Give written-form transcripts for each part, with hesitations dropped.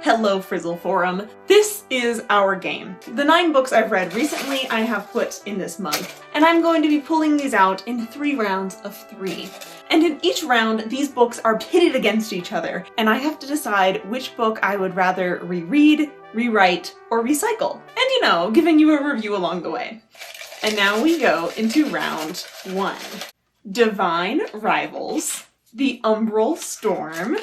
Hello Frizzle Forum. This is our game. The 9 books I've read recently I have put in this mug, and I'm going to be pulling these out in 3 rounds of 3. And in each round, these books are pitted against each other, and I have to decide which book I would rather reread, rewrite, or recycle. And you know, giving you a review along the way. And now we go into round 1. Divine Rivals, the Umbral Storm,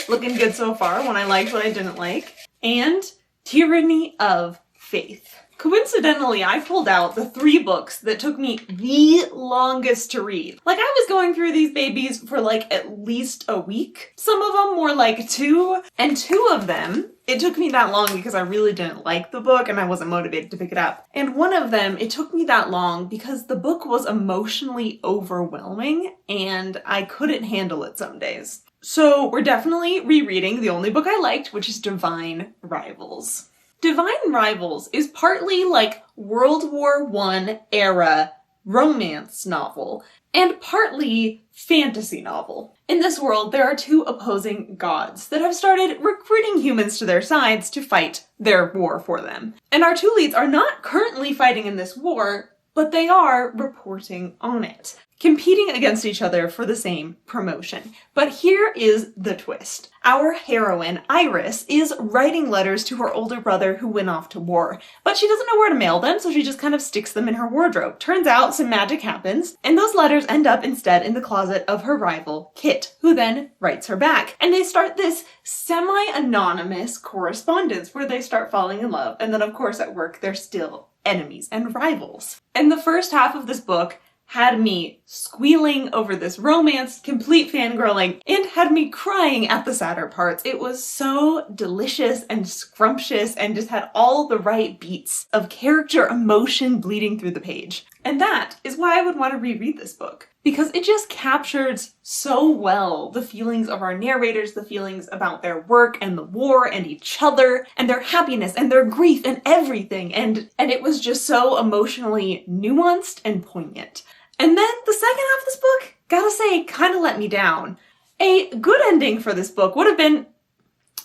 looking good so far, what I liked, what I didn't like, and Tyranny of Faith. Coincidentally, I pulled out the 3 books that took me the longest to read. Like, I was going through these babies for like at least a week. Some of them more like 2, and 2 of them, it took me that long because I really didn't like the book and I wasn't motivated to pick it up. And one of them, it took me that long because the book was emotionally overwhelming and I couldn't handle it some days. So we're definitely rereading the only book I liked, which is Divine Rivals. Divine Rivals is partly like World War I era romance novel and partly fantasy novel. In this world, there are 2 opposing gods that have started recruiting humans to their sides to fight their war for them. And our 2 leads are not currently fighting in this war, but they are reporting on it, competing against each other for the same promotion. But here is the twist. Our heroine, Iris, is writing letters to her older brother who went off to war, but she doesn't know where to mail them, so she just kind of sticks them in her wardrobe. Turns out some magic happens, and those letters end up instead in the closet of her rival, Kit, who then writes her back. And they start this semi-anonymous correspondence where they start falling in love, and then of course at work they're still enemies and rivals. And the first half of this book had me squealing over this romance, complete fangirling, and had me crying at the sadder parts. It was so delicious and scrumptious and just had all the right beats of character emotion bleeding through the page. And that is why I would want to reread this book, because it just captures so well the feelings of our narrators, the feelings about their work and the war and each other and their happiness and their grief and everything. And it was just so emotionally nuanced and poignant. And then the second half of this book, gotta say, kind of let me down. A good ending for this book would have been...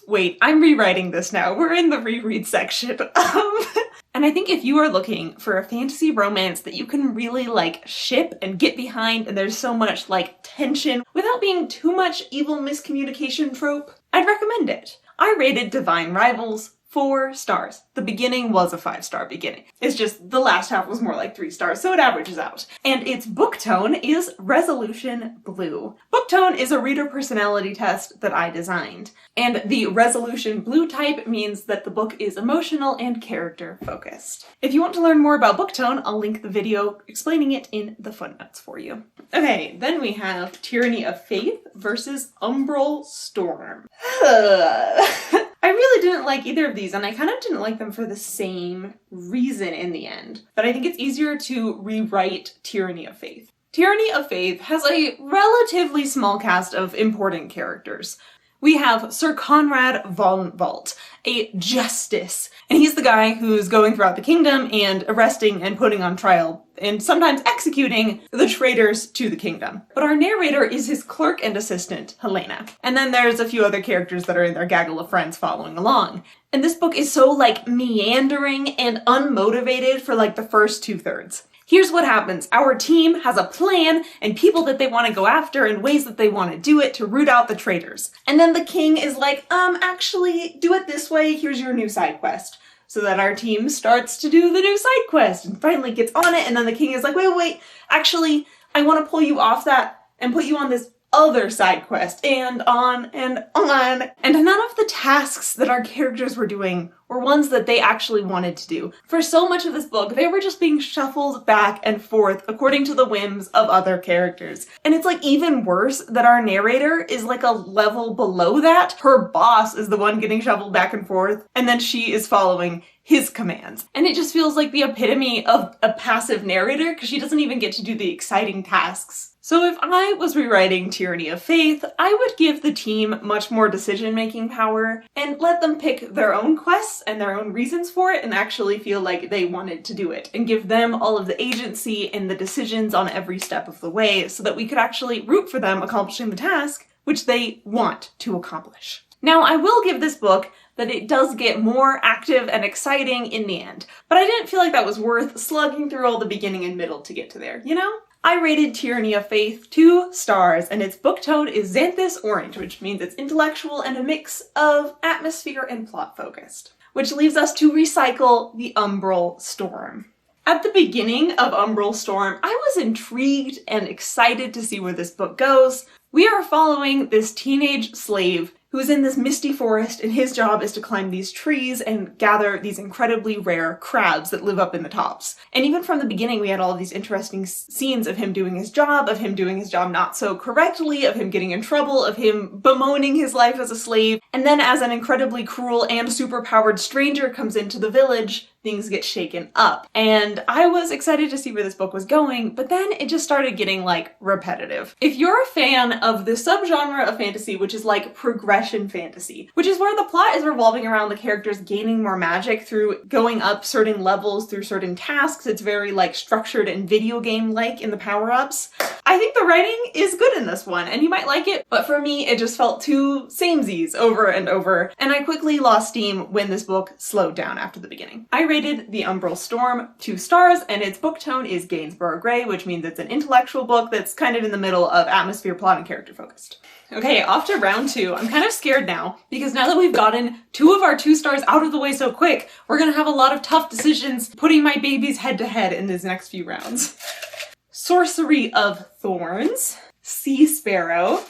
Wait, I'm rewriting this now. We're in the reread section. And I think if you are looking for a fantasy romance that you can really like ship and get behind, and there's so much like tension without being too much evil miscommunication trope, I'd recommend it. I rated Divine Rivals 4 stars. The beginning was a 5-star beginning. It's just the last half was more like 3 stars, so it averages out. And its book tone is Resolution Blue. Book tone is a reader personality test that I designed. And the Resolution Blue type means that the book is emotional and character focused. If you want to learn more about book tone, I'll link the video explaining it in the footnotes for you. Okay, then we have Tyranny of Faith versus Umbral Storm. I really didn't like either of these, and I kind of didn't like them for the same reason in the end. But I think it's easier to rewrite Tyranny of Faith. Tyranny of Faith has a relatively small cast of important characters. We have Sir Conrad von Valt, a justice, and he's the guy who's going throughout the kingdom and arresting and putting on trial and sometimes executing the traitors to the kingdom. But our narrator is his clerk and assistant, Helena. And then there's a few other characters that are in their gaggle of friends following along. And this book is so like meandering and unmotivated for like the first 2/3. Here's what happens. Our team has a plan and people that they want to go after and ways that they want to do it to root out the traitors. And then the king is like, actually, do it this way. Here's your new side quest. So that our team starts to do the new side quest and finally gets on it. And then the king is like, wait, actually, I want to pull you off that and put you on this other side quest, and on and on. And none of the tasks that our characters were doing were ones that they actually wanted to do. For so much of this book, they were just being shuffled back and forth according to the whims of other characters. And it's like even worse that our narrator is like a level below that. Her boss is the one getting shuffled back and forth, and then she is following his commands. And it just feels like the epitome of a passive narrator because she doesn't even get to do the exciting tasks. So if I was rewriting Tyranny of Faith, I would give the team much more decision-making power and let them pick their own quests and their own reasons for it and actually feel like they wanted to do it, and give them all of the agency and the decisions on every step of the way so that we could actually root for them accomplishing the task which they want to accomplish. Now, I will give this book that it does get more active and exciting in the end, but I didn't feel like that was worth slugging through all the beginning and middle to get to there, you know? I rated Tyranny of Faith 2 stars, and its book tone is Xanthous Orange, which means it's intellectual and a mix of atmosphere and plot focused. Which leaves us to recycle the Umbral Storm. At the beginning of Umbral Storm, I was intrigued and excited to see where this book goes. We are following this teenage slave who's in this misty forest, and his job is to climb these trees and gather these incredibly rare crabs that live up in the tops. And even from the beginning, we had all of these interesting scenes of him doing his job not so correctly, of him getting in trouble, of him bemoaning his life as a slave. And then as an incredibly cruel and superpowered stranger comes into the village, things get shaken up. And I was excited to see where this book was going, but then it just started getting, like, repetitive. If you're a fan of the subgenre of fantasy, which is like progression fantasy, which is where the plot is revolving around the characters gaining more magic through going up certain levels through certain tasks, it's very, like, structured and video game-like in the power-ups. I think the writing is good in this one, and you might like it, but for me, it just felt too samesies over and over, and I quickly lost steam when this book slowed down after the beginning. I rated the Umbral Storm 2 stars, and its book tone is Gainsborough Grey, which means it's an intellectual book that's kind of in the middle of atmosphere, plot, and character focused. Okay, off to round 2. I'm kind of scared now, because now that we've gotten 2 of our 2 stars out of the way so quick, we're gonna have a lot of tough decisions putting my babies head to head in these next few rounds. Sorcery of Thorns, Seasparrow,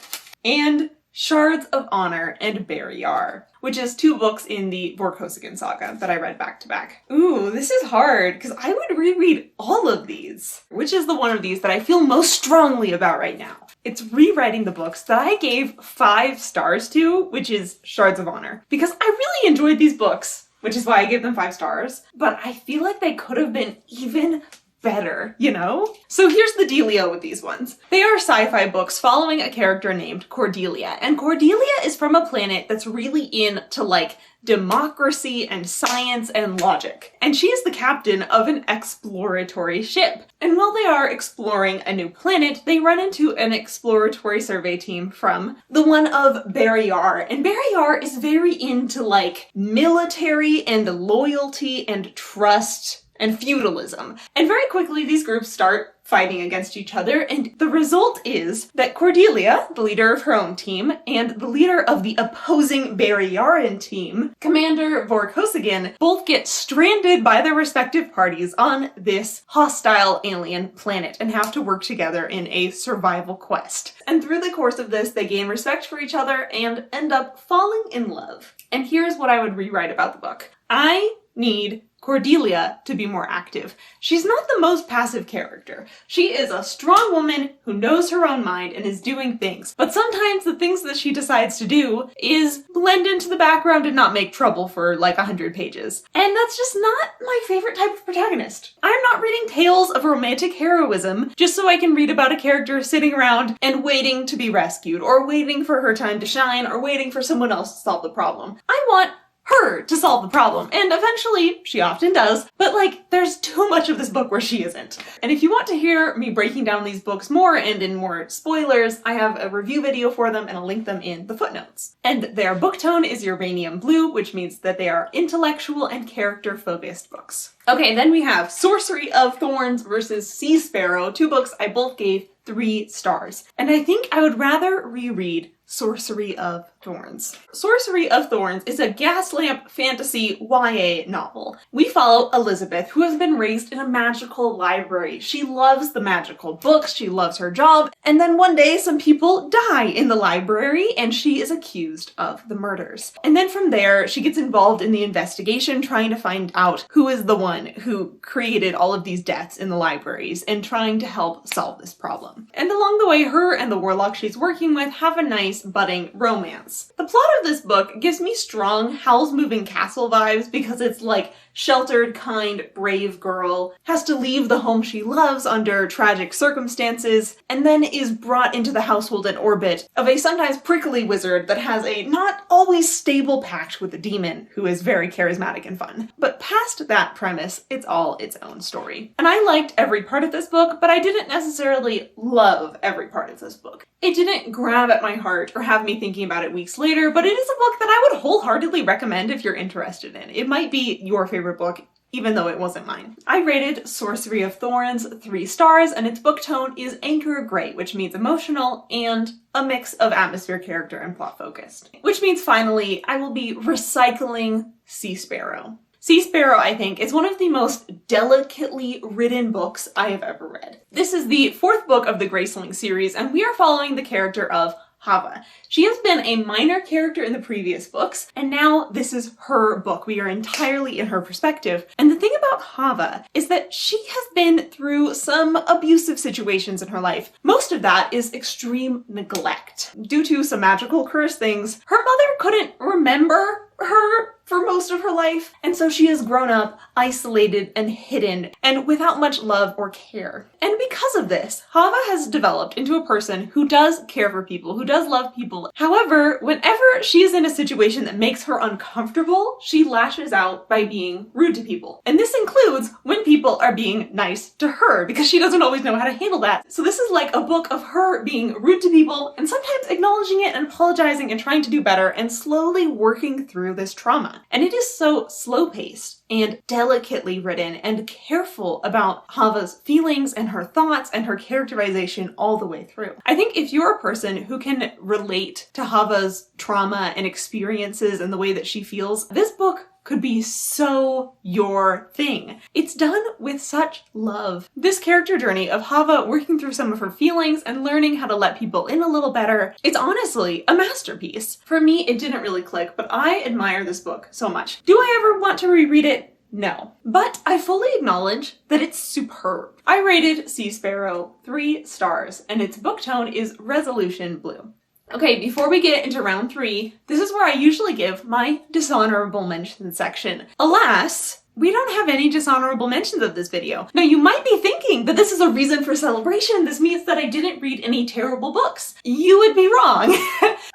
and Shards of Honor and Barrayar, which is 2 books in the 𝐂𝐿𝐄𝐻𝐿 saga that I read back to back. Ooh, this is hard, because I would reread all of these. Which is the one of these that I feel most strongly about right now? It's rewriting the books that I gave 5 stars to, which is Shards of Honor. Because I really enjoyed these books, which is why I gave them 5 stars, but I feel like they could have been even better, you know? So here's the dealio with these ones. They are sci-fi books following a character named Cordelia, and Cordelia is from a planet that's really into, like, democracy and science and logic. And she is the captain of an exploratory ship. And while they are exploring a new planet, they run into an exploratory survey team from the one of Barrayar. And Barrayar is very into, like, military and loyalty and trust and feudalism. And very quickly these groups start fighting against each other, and the result is that Cordelia, the leader of her own team, and the leader of the opposing Barrayaran team, Commander 𝐂𝐿𝐄𝐻𝐿, both get stranded by their respective parties on this hostile alien planet and have to work together in a survival quest. And through the course of this, they gain respect for each other and end up falling in love. And here's what I would rewrite about the book. I need Cordelia to be more active. She's not the most passive character. She is a strong woman who knows her own mind and is doing things, but sometimes the things that she decides to do is blend into the background and not make trouble for like 100 pages. And that's just not my favorite type of protagonist. I'm not reading tales of romantic heroism just so I can read about a character sitting around and waiting to be rescued, or waiting for her time to shine, or waiting for someone else to solve the problem. I want her to solve the problem, and eventually she often does, but like there's too much of this book where she isn't. And if you want to hear me breaking down these books more and in more spoilers, I have a review video for them and I'll link them in the footnotes. And their book tone is uranium blue, which means that they are intellectual and character focused books. Okay, then we have Sorcery of Thorns versus Seasparrow, 2 books I both gave 3 stars. And I think I would rather reread Sorcery of Thorns. Sorcery of Thorns is a gaslamp fantasy YA novel. We follow Elizabeth, who has been raised in a magical library. She loves the magical books, she loves her job, and then one day some people die in the library and she is accused of the murders. And then from there, she gets involved in the investigation, trying to find out who is the one who created all of these deaths in the libraries and trying to help solve this problem. And along the way, her and the warlock she's working with have a nice budding romance. The plot of this book gives me strong Howl's Moving Castle vibes because it's like sheltered, kind, brave girl has to leave the home she loves under tragic circumstances and then is brought into the household and orbit of a sometimes prickly wizard that has a not always stable pact with a demon who is very charismatic and fun. But past that premise, it's all its own story. And I liked every part of this book, but I didn't necessarily love every part of this book. It didn't grab at my heart start or have me thinking about it weeks later, but it is a book that I would wholeheartedly recommend if you're interested in. It might be your favorite book, even though it wasn't mine. I rated Sorcery of Thorns 3 stars, and its book tone is anchor gray, which means emotional and a mix of atmosphere, character, and plot focused. Which means finally, I will be recycling Seasparrow. Seasparrow, I think, is one of the most delicately written books I have ever read. This is the 4th book of the Graceling series, and we are following the character of 𝐂𝐿𝐿e. She has been a minor character in the previous books, and now this is her book. We are entirely in her perspective. And the thing about 𝐂𝐿𝐿e is that she has been through some abusive situations in her life. Most of that is extreme neglect. Due to some magical curse things, her mother couldn't remember her for most of her life, and so she has grown up isolated and hidden and without much love or care. And because of this, 𝐂𝐿𝐿e has developed into a person who does care for people, who does love people. However, whenever she is in a situation that makes her uncomfortable, she lashes out by being rude to people. And this includes when people are being nice to her, because she doesn't always know how to handle that. So this is like a book of her being rude to people and sometimes acknowledging it and apologizing and trying to do better and slowly working through this trauma. And it is so slow-paced and delicately written and careful about 𝐂𝐿𝐿e's feelings and her thoughts and her characterization all the way through. I think if you're a person who can relate to 𝐂𝐿𝐿e's trauma and experiences and the way that she feels, this book could be so your thing. It's done with such love. This character journey of 𝐂𝐿𝐿e working through some of her feelings and learning how to let people in a little better, it's honestly a masterpiece. For me, it didn't really click, but I admire this book so much. Do I ever want to reread it? No. But I fully acknowledge that it's superb. I rated Seasparrow 3 stars, and its book tone is Resolution Blue. Okay, before we get into round 3, this is where I usually give my dishonorable mention section. Alas, we don't have any dishonorable mentions of this video. Now, you might be thinking that this is a reason for celebration. This means that I didn't read any terrible books. You would be wrong.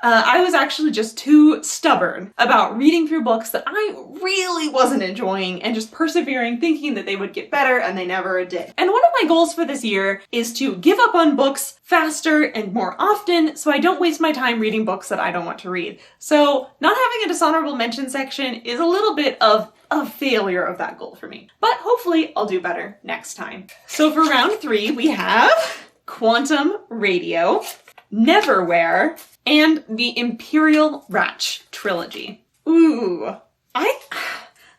I was actually just too stubborn about reading through books that I really wasn't enjoying and just persevering, thinking that they would get better, and they never did. And one of my goals for this year is to give up on books faster and more often so I don't waste my time reading books that I don't want to read. So not having a dishonorable mention section is a little bit of a failure of that goal for me. But hopefully I'll do better next time. So for round 3, we have Quantum Radio, Neverwhere, and the Imperial Radch trilogy. Ooh,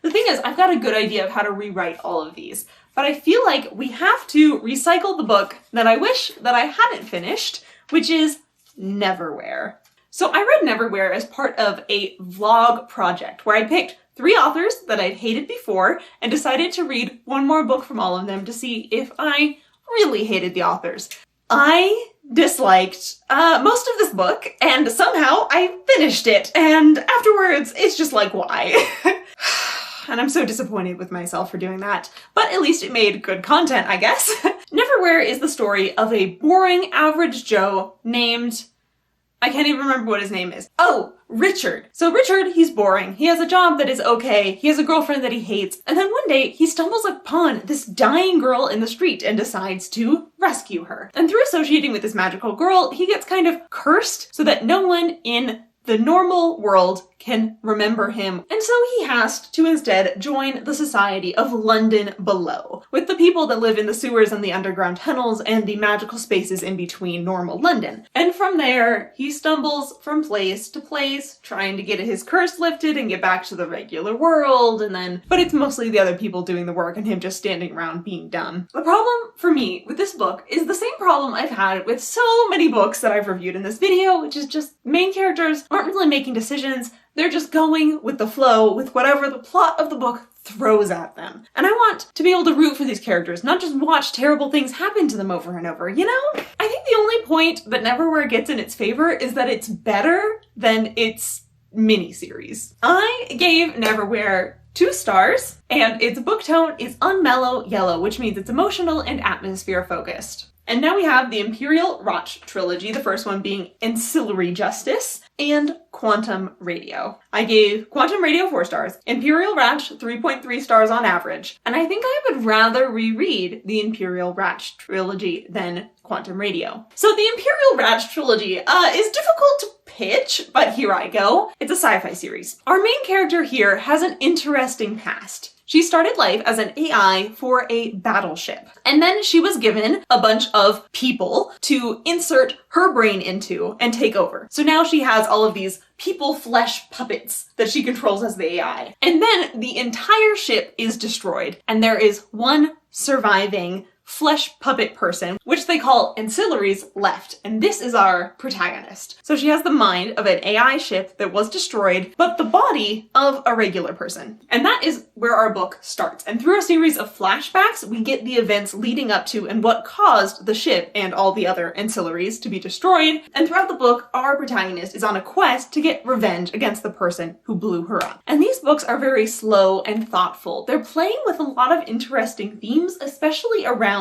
the thing is, I've got a good idea of how to rewrite all of these, but I feel like we have to recycle the book that I wish that I hadn't finished, which is Neverwhere. So I read Neverwhere as part of a vlog project where I picked 3 authors that I'd hated before and decided to read one more book from all of them to see if I really hated the authors. I disliked most of this book, and somehow I finished it, and afterwards it's just like, why? And I'm so disappointed with myself for doing that, but at least it made good content, I guess. Neverwhere is the story of a boring average Joe named, I can't even remember what his name is. Oh, Richard. So Richard, he's boring. He has a job that is okay. He has a girlfriend that he hates. And then one day he stumbles upon this dying girl in the street and decides to rescue her. And through associating with this magical girl, he gets kind of cursed so that no one in the normal world can remember him, and so he has to instead join the Society of London Below, with the people that live in the sewers and the underground tunnels and the magical spaces in between normal London. And from there, he stumbles from place to place, trying to get his curse lifted and get back to the regular world, but it's mostly the other people doing the work and him just standing around being dumb. The problem for me with this book is the same problem I've had with so many books that I've reviewed in this video, which is just main characters aren't really making decisions. They're just going with the flow, with whatever the plot of the book throws at them. And I want to be able to root for these characters, not just watch terrible things happen to them over and over, you know? I think the only point that Neverwhere gets in its favor is that it's better than its miniseries. I gave Neverwhere 2 stars, and its book tone is unmellow yellow, which means it's emotional and atmosphere focused. And now we have the Imperial Radch trilogy, the first one being Ancillary Justice, and Quantum Radio. I gave Quantum Radio 4 stars, Imperial Radch 3.3 stars on average, and I think I would rather reread the Imperial Radch trilogy than Quantum Radio. So the Imperial Radch trilogy is difficult to pitch, but here I go. It's a sci-fi series. Our main character here has an interesting past. She started life as an AI for a battleship, and then she was given a bunch of people to insert her brain into and take over. So now she has all of these people flesh puppets that she controls as the AI. And then the entire ship is destroyed, and there is one surviving flesh puppet person, which they call ancillaries, left. And this is our protagonist. So she has the mind of an AI ship that was destroyed, but the body of a regular person. And that is where our book starts. And through a series of flashbacks, we get the events leading up to and what caused the ship and all the other ancillaries to be destroyed. And throughout the book, our protagonist is on a quest to get revenge against the person who blew her up. And these books are very slow and thoughtful. They're playing with a lot of interesting themes, especially around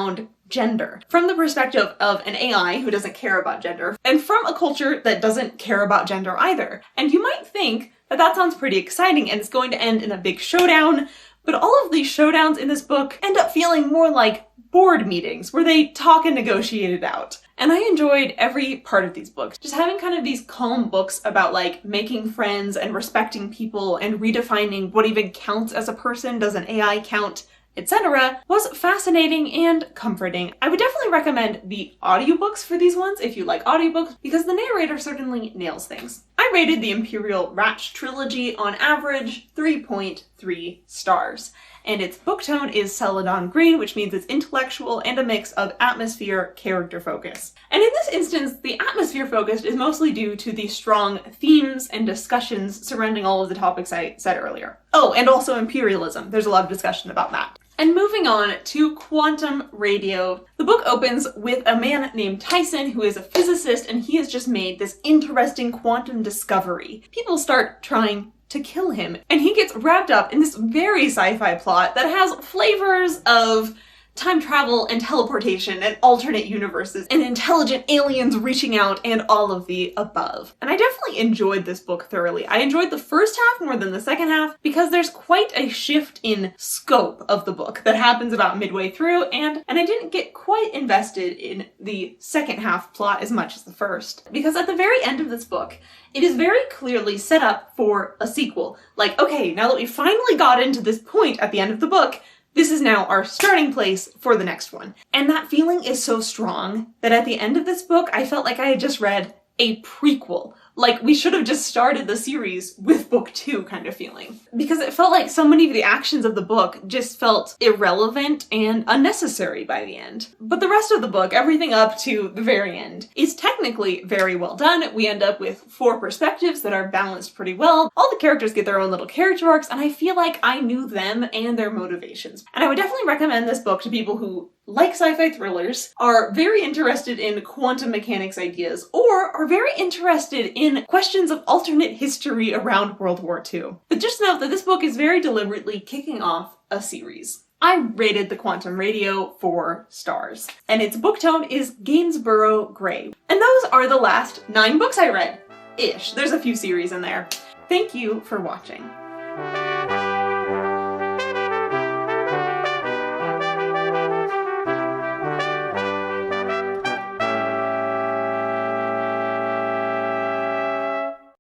gender, from the perspective of an AI who doesn't care about gender, and from a culture that doesn't care about gender either. And you might think that that sounds pretty exciting and it's going to end in a big showdown, but all of these showdowns in this book end up feeling more like board meetings where they talk and negotiate it out. And I enjoyed every part of these books. Just having kind of these calm books about like making friends and respecting people and redefining what even counts as a person, does an AI count, etc. was fascinating and comforting. I would definitely recommend the audiobooks for these ones if you like audiobooks, because the narrator certainly nails things. I rated the Imperial Radch trilogy on average 3.3 stars. And its book tone is Celadon Green, which means it's intellectual and a mix of atmosphere, character focus. And in this instance, the atmosphere focus is mostly due to the strong themes and discussions surrounding all of the topics I said earlier. Oh, and also imperialism. There's a lot of discussion about that. And moving on to quantum radio. The book opens with a man named Tyson who is a physicist, and he has just made this interesting quantum discovery. People start trying to kill him, and he gets wrapped up in this very sci-fi plot that has flavors of time travel and teleportation and alternate universes and intelligent aliens reaching out and all of the above. And I definitely enjoyed this book thoroughly. I enjoyed the first half more than the second half because there's quite a shift in scope of the book that happens about midway through, and I didn't get quite invested in the second half plot as much as the first. Because at the very end of this book, it is very clearly set up for a sequel. Like, okay, now that we finally got into this point at the end of the book, this is now our starting place for the next one. And that feeling is so strong that at the end of this book, I felt like I had just read a prequel. Like we should have just started the series with book 2 kind of feeling. Because it felt like so many of the actions of the book just felt irrelevant and unnecessary by the end. But the rest of the book, everything up to the very end, is technically very well done. We end up with 4 perspectives that are balanced pretty well. All the characters get their own little character arcs, and I feel like I knew them and their motivations. And I would definitely recommend this book to people who like sci-fi thrillers, are very interested in quantum mechanics ideas, or are very interested in questions of alternate history around World War II. But just note that this book is very deliberately kicking off a series. I rated The Quantum Radio 4 stars, and its book tone is Gainsborough Grey. And those are the last 9 books I read. Ish. There's a few series in there. Thank you for watching.